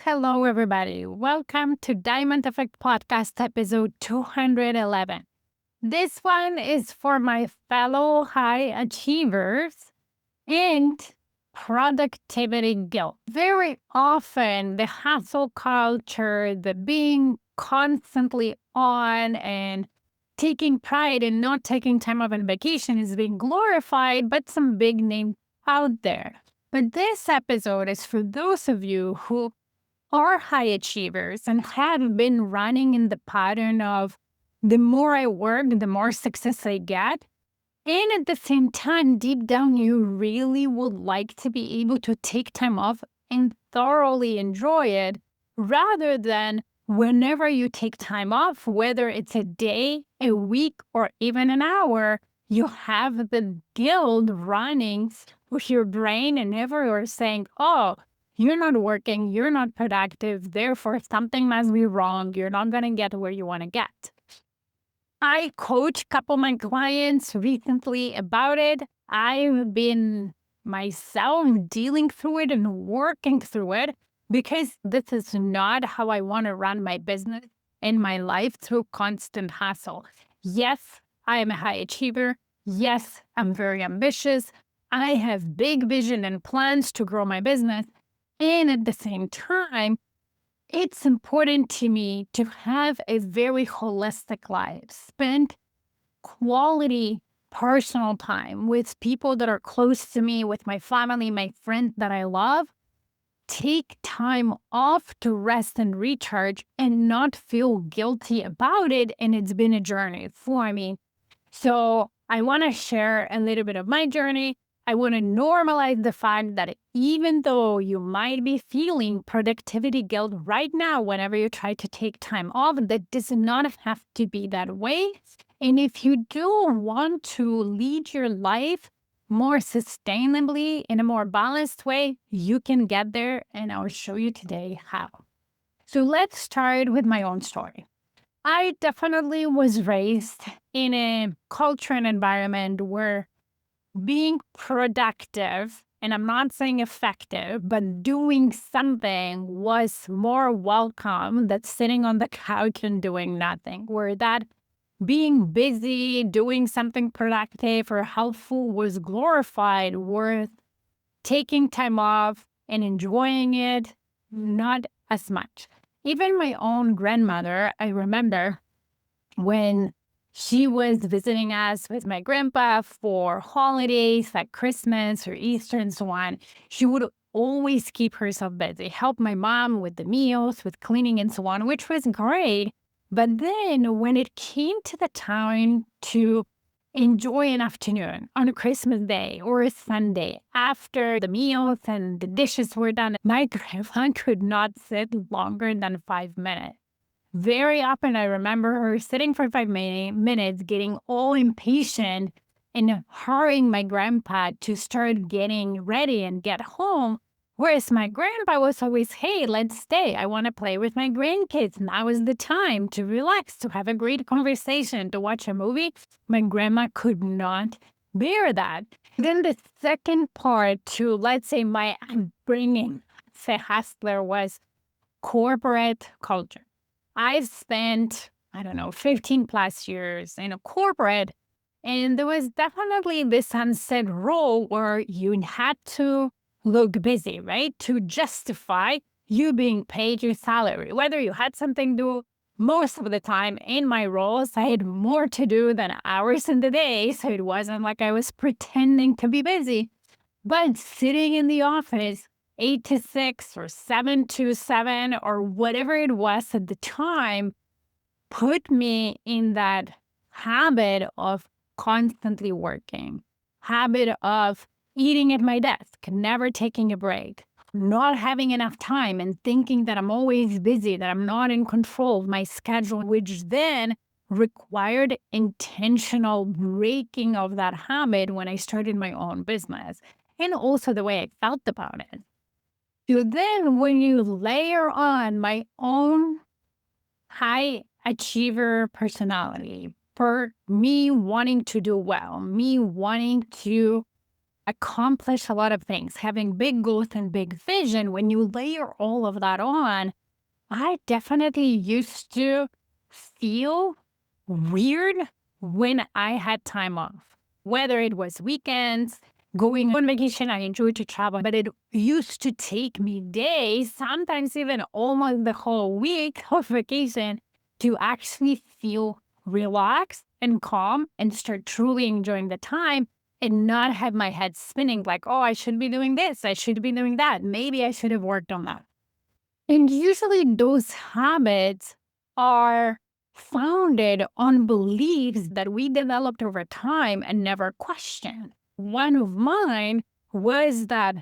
Hello, everybody. Welcome to Diamond Effect Podcast episode 211. This one is for my fellow high achievers and productivity guilt. Very often, the hustle culture, the being constantly on and taking pride in not taking time off on vacation is being glorified, but some big names out there. But this episode is for those of you who are high achievers and have been running in the pattern of the more I work, the more success I get. And at the same time, deep down, you really would like to be able to take time off and thoroughly enjoy it rather than whenever you take time off, whether it's a day, a week, or even an hour, you have the guilt running with your brain and everywhere saying, oh, you're not working, you're not productive, therefore something must be wrong. You're not going to get where you want to get. I coach a couple of my clients recently about it. I've been myself dealing through it and working through it because this is not how I want to run my business and my life through constant hustle. Yes, I am a high achiever. Yes, I'm very ambitious. I have big vision and plans to grow my business. And at the same time, it's important to me to have a very holistic life, spend quality personal time with people that are close to me, with my family, my friends that I love, take time off to rest and recharge and not feel guilty about it. And it's been a journey for me. So I want to share a little bit of my journey. I want to normalize the fact that even though you might be feeling productivity guilt right now whenever you try to take time off, that does not have to be that way. And if you do want to lead your life more sustainably in a more balanced way, you can get there. And I'll show you today how. So let's start with my own story. I definitely was raised in a culture and environment where being productive, and I'm not saying effective, but doing something was more welcome than sitting on the couch and doing nothing, where that being busy, doing something productive or helpful was glorified, worth taking time off and enjoying it, not as much. Even my own grandmother, I remember when she was visiting us with my grandpa for holidays like Christmas or Easter and so on, she would always keep herself busy, help my mom with the meals, with cleaning and so on, which was great. But then when it came to the time to enjoy an afternoon on a Christmas day or a Sunday after the meals and the dishes were done, my grandma could not sit longer than 5 minutes. Very often, I remember her sitting for 5 minutes, getting all impatient and hurrying my grandpa to start getting ready and get home. Whereas my grandpa was always, hey, let's stay. I want to play with my grandkids. Now is the time to relax, to have a great conversation, to watch a movie. My grandma could not bear that. Then the second part to, let's say, my upbringing as a hustler was corporate culture. I've spent, 15 plus years in a corporate, and there was definitely this unsaid role where you had to look busy, right? To justify you being paid your salary, whether you had something to do. Most of the time in my roles, I had more to do than hours in the day, so it wasn't like I was pretending to be busy. But sitting in the office, 8 to 6 or 7 to 7 or whatever it was at the time, put me in that habit of constantly working, habit of eating at my desk, never taking a break, not having enough time and thinking that I'm always busy, that I'm not in control of my schedule, which then required intentional breaking of that habit when I started my own business and also the way I felt about it. So then when you layer on my own high achiever personality, for me wanting to do well, me wanting to accomplish a lot of things, having big goals and big vision, when you layer all of that on, I definitely used to feel weird when I had time off, whether it was weekends, going on vacation. I enjoy to travel, but it used to take me days, sometimes even almost the whole week of vacation, to actually feel relaxed and calm and start truly enjoying the time and not have my head spinning like, oh, I should be doing this, I should be doing that. Maybe I should have worked on that. And usually those habits are founded on beliefs that we developed over time and never questioned. One of mine was that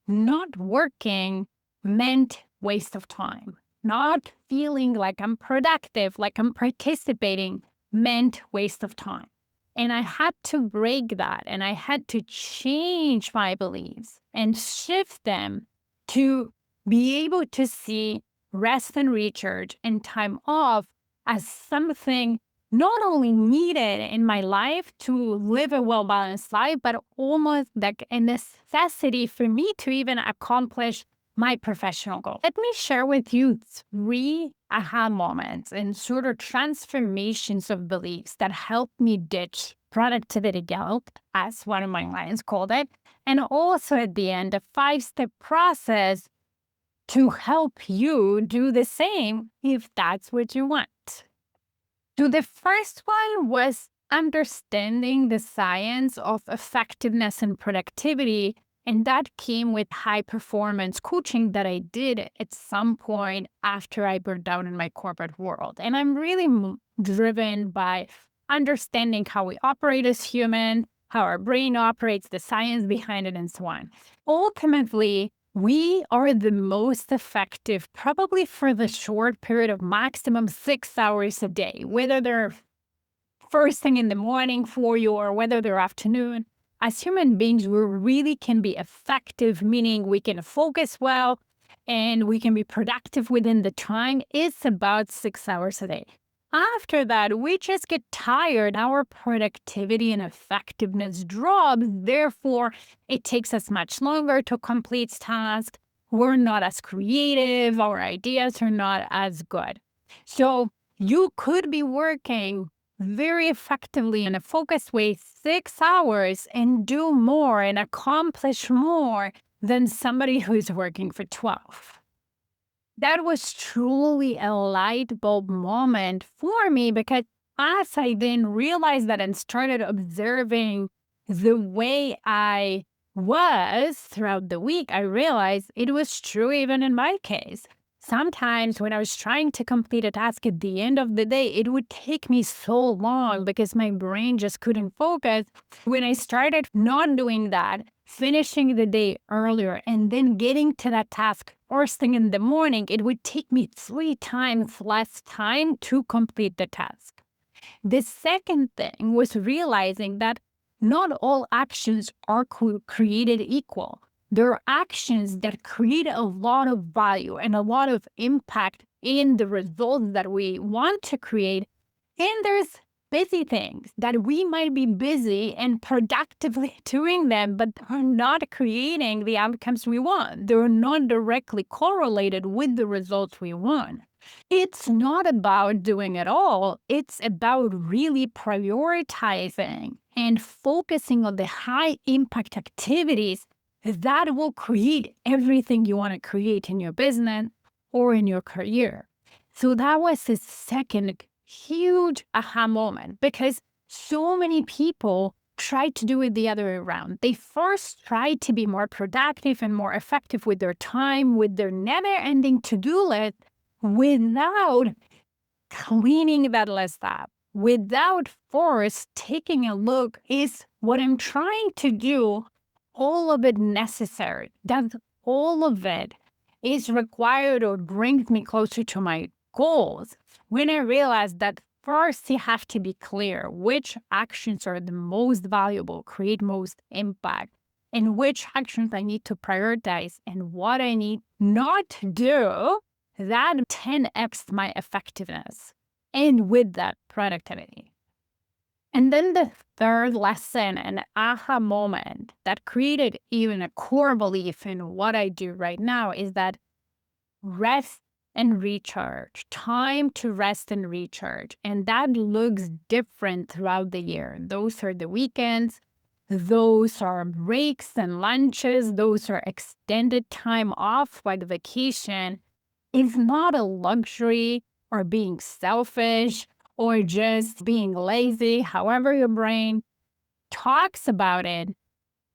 not working meant waste of time. Not feeling like I'm productive, like I'm participating, meant waste of time. And I had to break that, and I had to change my beliefs and shift them to be able to see rest and recharge and time off as something not only needed in my life to live a well-balanced life, but almost like a necessity for me to even accomplish my professional goal. Let me share with you 3 aha moments and sort of transformations of beliefs that helped me ditch productivity guilt, as one of my clients called it, and also at the end, a 5-step process to help you do the same if that's what you want. So the first one was understanding the science of effectiveness and productivity. And that came with high performance coaching that I did at some point after I burned out in my corporate world. And I'm really driven by understanding how we operate as human, how our brain operates, the science behind it, and so on. Ultimately, we are the most effective, probably for the short period of maximum 6 hours a day, whether they're first thing in the morning for you or whether they're afternoon. As human beings, we really can be effective, meaning we can focus well and we can be productive within the time. It's about 6 hours a day. After that, we just get tired. Our productivity and effectiveness drops. Therefore, it takes us much longer to complete tasks. We're not as creative. Our ideas are not as good. So you could be working very effectively in a focused way 6 hours and do more and accomplish more than somebody who's working for 12. That was truly a light bulb moment for me, because as I then realized that and started observing the way I was throughout the week, I realized it was true even in my case. Sometimes when I was trying to complete a task at the end of the day, it would take me so long because my brain just couldn't focus. When I started not doing that, finishing the day earlier, and then getting to that task first thing in the morning, it would take me 3 times less time to complete the task. The second thing was realizing that not all actions are created equal. There are actions that create a lot of value and a lot of impact in the results that we want to create. And there's busy things that we might be busy and productively doing them, but are not creating the outcomes we want. They're not directly correlated with the results we want. It's not about doing it all. It's about really prioritizing and focusing on the high impact activities that will create everything you want to create in your business or in your career. So that was the second huge aha moment, because so many people try to do it the other way around. They first try to be more productive and more effective with their time, with their never-ending to-do list, without cleaning that list up, without first taking a look, is what I'm trying to do all of it necessary? That all of it is required or brings me closer to my goals? When I realized that first you have to be clear which actions are the most valuable, create most impact, and which actions I need to prioritize and what I need not to do, that 10x my effectiveness and with that productivity. And then the third lesson and aha moment that created even a core belief in what I do right now is that rest and recharge, time to rest and recharge. And that looks different throughout the year. Those are the weekends, those are breaks and lunches, those are extended time off, while the vacation is not a luxury or being selfish or just being lazy, however your brain talks about it.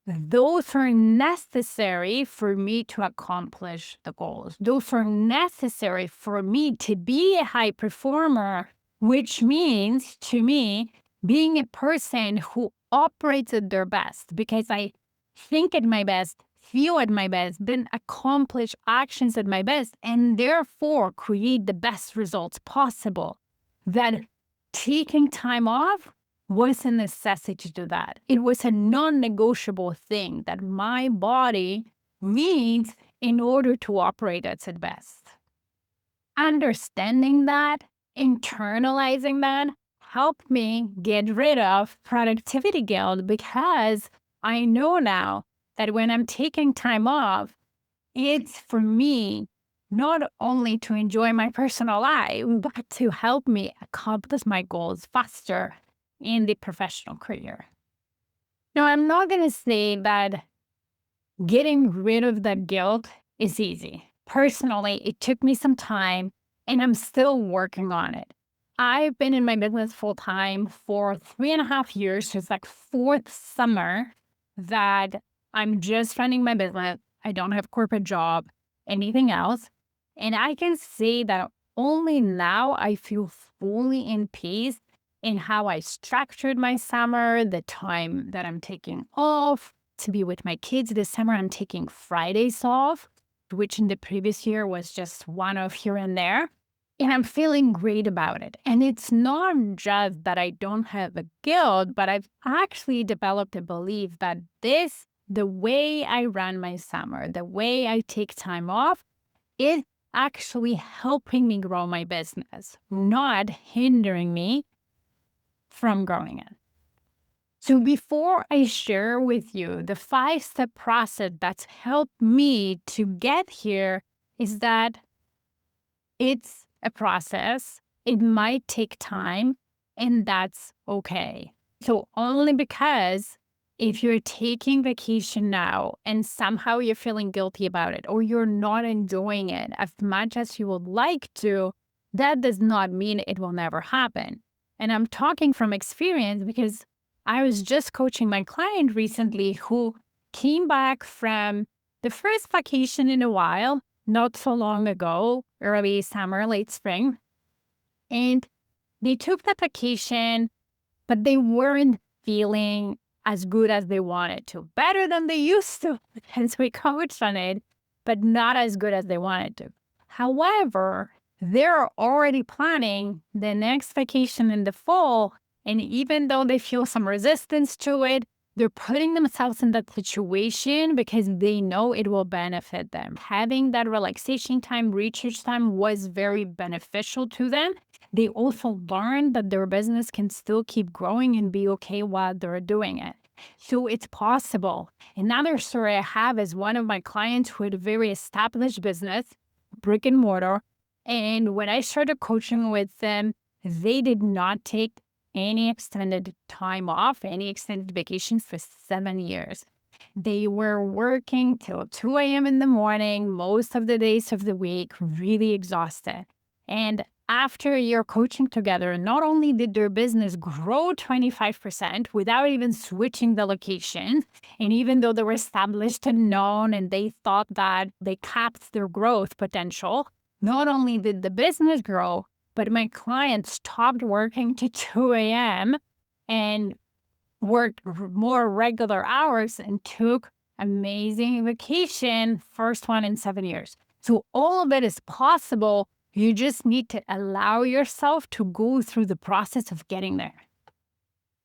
Those are necessary for me to accomplish the goals. Those are necessary for me to be a high performer, which means to me being a person who operates at their best because I think at my best, feel at my best, then accomplish actions at my best, and therefore create the best results possible. That taking time off was a necessity to do that. It was a non-negotiable thing that my body needs in order to operate at its best. Understanding that, internalizing that, helped me get rid of productivity guilt because I know now that when I'm taking time off, it's for me not only to enjoy my personal life, but to help me accomplish my goals faster in the professional career. Now, I'm not going to say that getting rid of that guilt is easy. Personally, it took me some time and I'm still working on it. I've been in my business full time for 3.5 years. So it's like fourth summer that I'm just running my business. I don't have corporate job, anything else. And I can say that only now I feel fully in peace in how I structured my summer, the time that I'm taking off to be with my kids. This summer, I'm taking Fridays off, which in the previous year was just one off here and there. And I'm feeling great about it. And it's not just that I don't have a guilt, but I've actually developed a belief that the way I run my summer, the way I take time off, is actually helping me grow my business, not hindering me from growing it. So before I share with you the 5-step process that's helped me to get here, is that it's a process. It might take time, and that's okay. So only because if you're taking vacation now and somehow you're feeling guilty about it or you're not enjoying it as much as you would like to, that does not mean it will never happen. And I'm talking from experience because I was just coaching my client recently who came back from the first vacation in a while, not so long ago, early summer, late spring. And they took that vacation, but they weren't feeling as good as they wanted to. Better than they used to, hence we coached on it, but not as good as they wanted to. However, they're already planning the next vacation in the fall. And even though they feel some resistance to it, they're putting themselves in that situation because they know it will benefit them. Having that relaxation time, recharge time was very beneficial to them. They also learned that their business can still keep growing and be okay while they're doing it. So it's possible. Another story I have is one of my clients who had a very established business, brick and mortar. And when I started coaching with them, they did not take any extended time off, any extended vacations for 7 years. They were working till 2 a.m. in the morning, most of the days of the week, really exhausted. And after a year coaching together, not only did their business grow 25% without even switching the location, and even though they were established and known and they thought that they capped their growth potential, not only did the business grow, but my client stopped working to 2 a.m. and worked more regular hours and took amazing vacation, first one in 7 years. So all of it is possible. You just need to allow yourself to go through the process of getting there.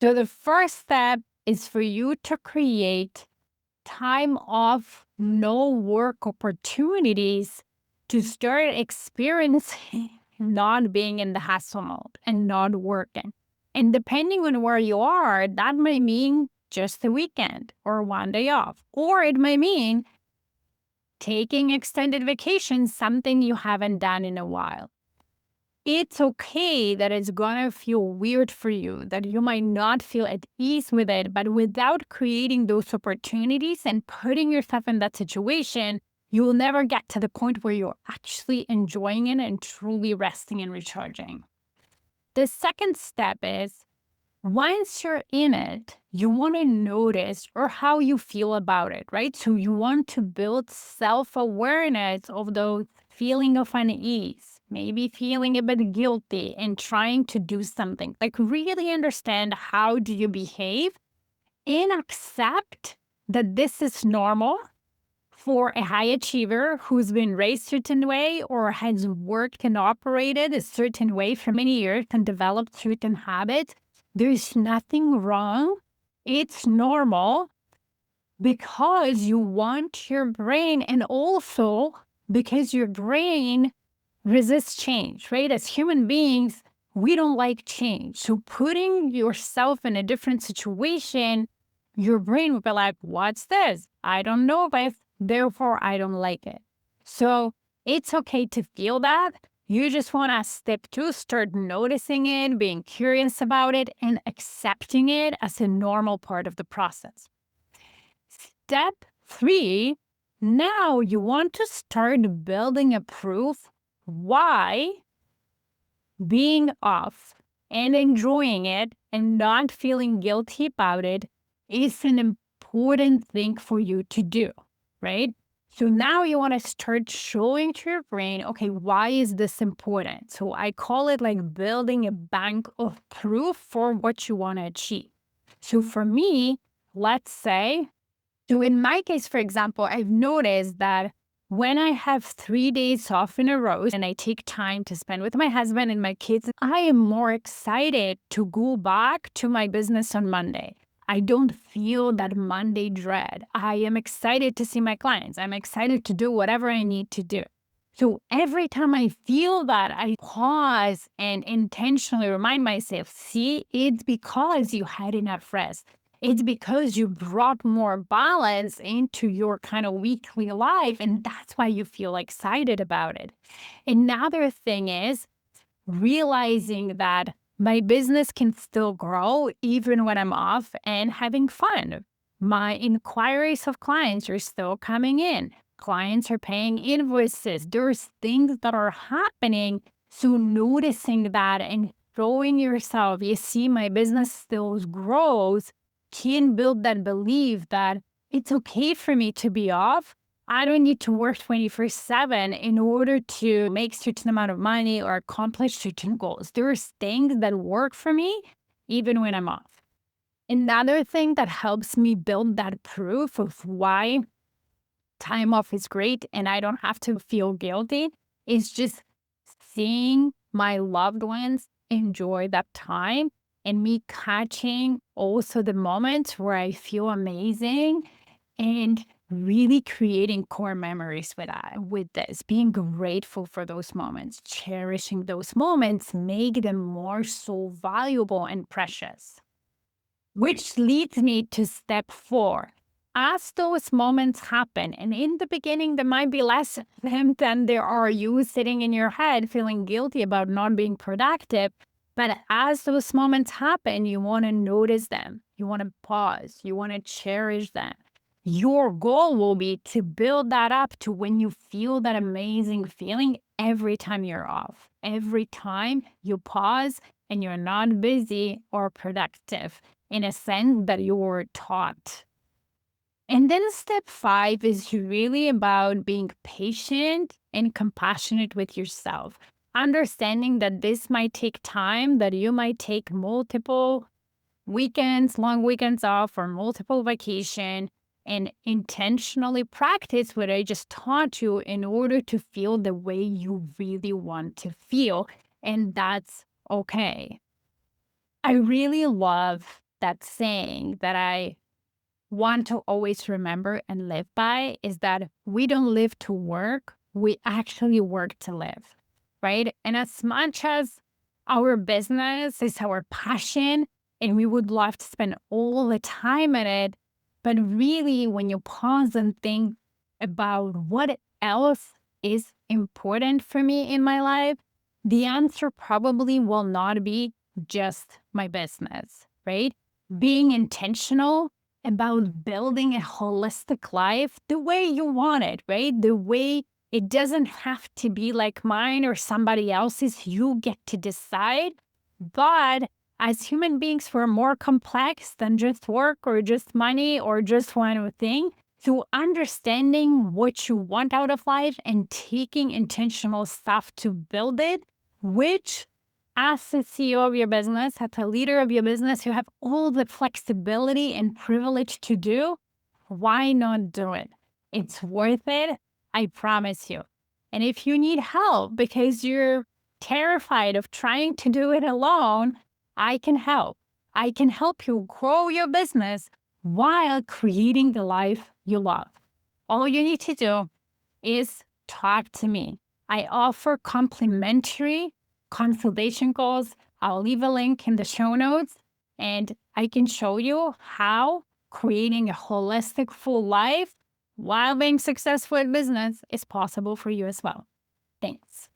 So the first step is for you to create time off, no work opportunities to start experiencing not being in the hustle mode and not working. And depending on where you are, that may mean just a weekend or one day off, or it may mean taking extended vacation, something you haven't done in a while. It's okay that it's gonna feel weird for you, that you might not feel at ease with it, but without creating those opportunities and putting yourself in that situation, you will never get to the point where you're actually enjoying it and truly resting and recharging. The second step is once you're in it, you want to notice or how you feel about it, right? So you want to build self-awareness of those feeling of unease, maybe feeling a bit guilty and trying to do something. Like really understand how do you behave and accept that this is normal for a high achiever who's been raised a certain way or has worked and operated a certain way for many years and developed certain habits. There's nothing wrong. It's normal because you want your brain, and also because your brain resists change, right? As human beings, we don't like change. So putting yourself in a different situation, your brain will be like, what's this? I don't know this, therefore I don't like it. So it's okay to feel that. You just want to step two, start noticing it, being curious about it, and accepting it as a normal part of the process. Step three, now you want to start building a proof why being off and enjoying it and not feeling guilty about it is an important thing for you to do, right? So now you want to start showing to your brain, okay, why is this important? So I call it like building a bank of proof for what you want to achieve. So for me, let's say, so in my case, for example, I've noticed that when I have 3 days off in a row and I take time to spend with my husband and my kids, I am more excited to go back to my business on Monday. I don't feel that Monday dread. I am excited to see my clients. I'm excited to do whatever I need to do. So every time I feel that, I pause and intentionally remind myself, see, it's because you had enough rest. It's because you brought more balance into your kind of weekly life, and that's why you feel excited about it. Another thing is realizing that my business can still grow even when I'm off and having fun. My inquiries of clients are still coming in. Clients are paying invoices. There's things that are happening. So noticing that and showing yourself, you see, my business still grows, can build that belief that it's okay for me to be off. I don't need to work 24/7 in order to make certain amount of money or accomplish certain goals. There's things that work for me even when I'm off. Another thing that helps me build that proof of why time off is great and I don't have to feel guilty is just seeing my loved ones enjoy that time and me catching also the moments where I feel amazing and really creating core memories with this, being grateful for those moments, cherishing those moments, make them more so valuable and precious. Which leads me to step 4. As those moments happen, and in the beginning, there might be less of them than there are you sitting in your head feeling guilty about not being productive. But as those moments happen, you want to notice them. You want to pause. You want to cherish them. Your goal will be to build that up to when you feel that amazing feeling every time you're off, every time you pause and you're not busy or productive in a sense that you were taught. And then step 5 is really about being patient and compassionate with yourself, understanding that this might take time, that you might take multiple weekends, long weekends off, or multiple vacation, and intentionally practice what I just taught you in order to feel the way you really want to feel. And that's okay. I really love that saying that I want to always remember and live by is that we don't live to work, we actually work to live, right? And as much as our business is our passion and we would love to spend all the time in it. But really, when you pause and think about what else is important for me in my life, the answer probably will not be just my business, right? Being intentional about building a holistic life the way you want it, right? The way it doesn't have to be like mine or somebody else's. You get to decide. But as human beings, we're more complex than just work or just money or just one thing. So understanding what you want out of life and taking intentional stuff to build it, which as the CEO of your business, as a leader of your business, you have all the flexibility and privilege to do, why not do it? It's worth it. I promise you. And if you need help because you're terrified of trying to do it alone, I can help. I can help you grow your business while creating the life you love. All you need to do is talk to me. I offer complimentary consultation calls. I'll leave a link in the show notes and I can show you how creating a holistic full life while being successful in business is possible for you as well. Thanks.